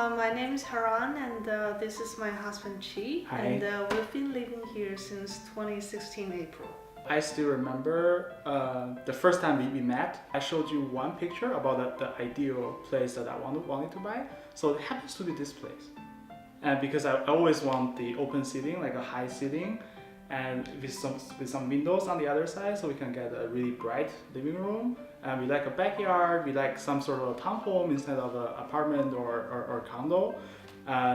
My name is Haran, and this is my husband Chi. Hi. And we've been living here since 2016 April. I still remember the first time we met. I showed you one picture about the ideal place that I wanted to buy. So it happens to be this place. And because I always want the open seating, like a high seating, and with some windows on the other side, so we can get a really bright living room. And we like a backyard. We like some sort of a townhome instead of an apartment or condo.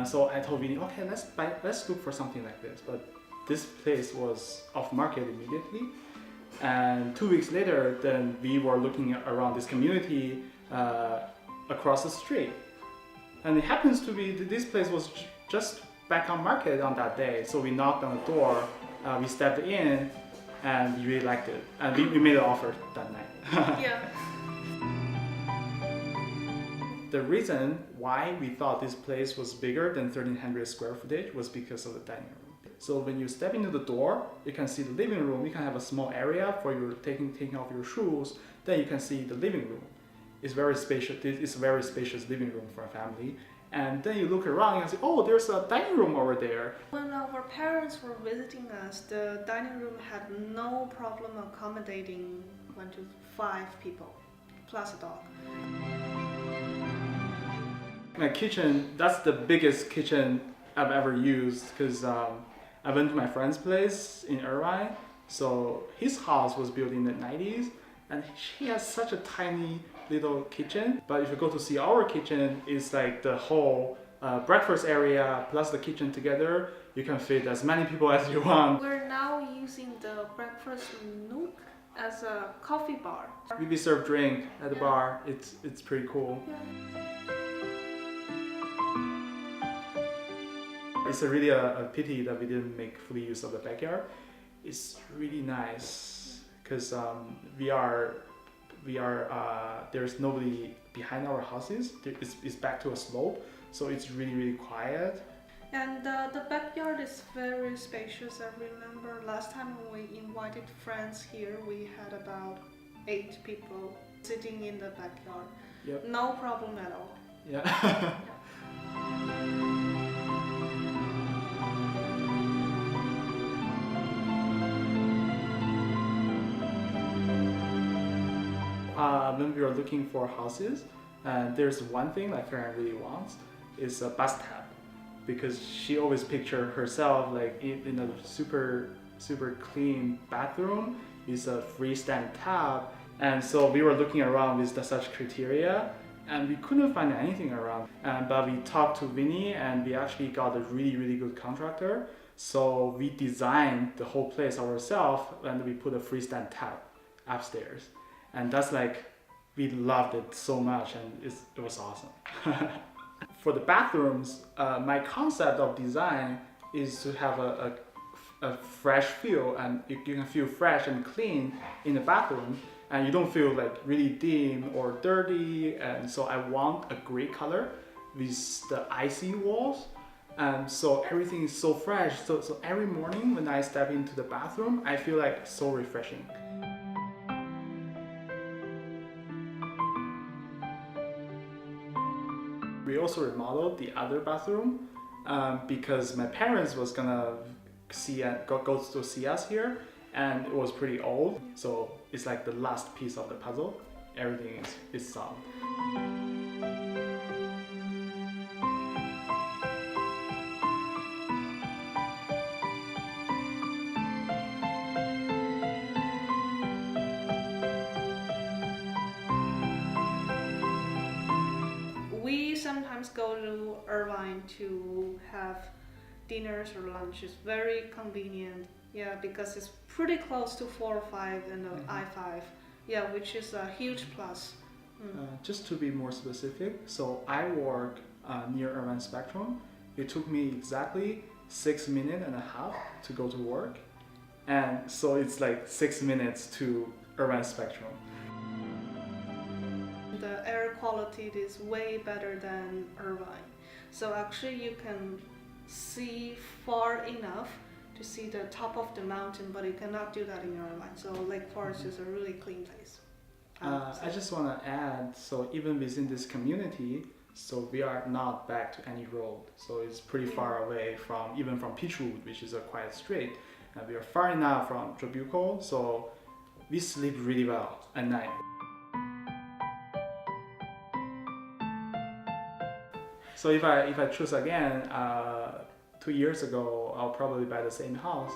So I told Vinny, okay, let's look for something like this. But this place was off market immediately, and 2 weeks later, then we were looking around this community across the street, and it happens to be that this place was just back on market on that day. So we knocked on the door, we stepped in, and we really liked it, and we made an offer that night. Yeah. The reason why we thought this place was bigger than 1,300 square footage was because of the dining room. So when you step into the door, you can see the living room. You can have a small area for your taking off your shoes. Then you can see the living room. It's very spacious. It's a very spacious living room for a family. And then you look around and say, oh, there's a dining room over there. When our parents were visiting us, the dining room had no problem accommodating 1 to 5 people, plus a dog. My kitchen, that's the biggest kitchen I've ever used, because I went to my friend's place in Irvine. So his house was built in the 90s, and he has such a tiny little kitchen. But if you go to see our kitchen, it's like the whole breakfast area plus the kitchen together. You can fit as many people as you want. We're now using the breakfast nook as a coffee bar. We serve drink at the bar. It's pretty cool. Yeah. It's really a pity that we didn't make full use of the backyard. It's really nice because there's nobody behind our houses. It's back to a slope, so it's really quiet. And the backyard is very spacious. I remember last time when we invited friends here, we had about 8 people sitting in the backyard. Yep. No problem at all. Yeah. When we were looking for houses, and there's one thing that Karen really wants is a bathtub, because she always pictured herself like in a super clean bathroom with a freestanding tub. And so we were looking around with such criteria, and we couldn't find anything around. But we talked to Vinny, and we actually got a really good contractor. So we designed the whole place ourselves, and we put a freestanding tub upstairs. And that's like, we loved it so much, and it was awesome. For the bathrooms, my concept of design is to have a fresh feel, and you can feel fresh and clean in the bathroom, and you don't feel like really dim or dirty. And so I want a gray color with the icy walls, and so everything is so fresh. So every morning when I step into the bathroom, I feel like so refreshing. We also remodeled the other bathroom because my parents was gonna go to see us here, and it was pretty old. So it's like the last piece of the puzzle. Everything is solved. We sometimes go to Irvine to have dinners or lunches. Very convenient, yeah, because it's pretty close to 405 and I-5, yeah, which is a huge plus. Just to be more specific, so I work near Irvine Spectrum. It took me exactly 6 minutes and a half to go to work, and so it's like 6 minutes to Irvine Spectrum. The air quality is way better than Irvine. So actually you can see far enough to see the top of the mountain, but you cannot do that in Irvine. So Lake Forest is a really clean place. I just want to add, so even within this community, So we are not back to any road. So it's pretty far away from even from Peachwood, which is a quiet street. And we are far enough from Jobuco, so we sleep really well at night. So if I choose again, 2 years ago, I'll probably buy the same house.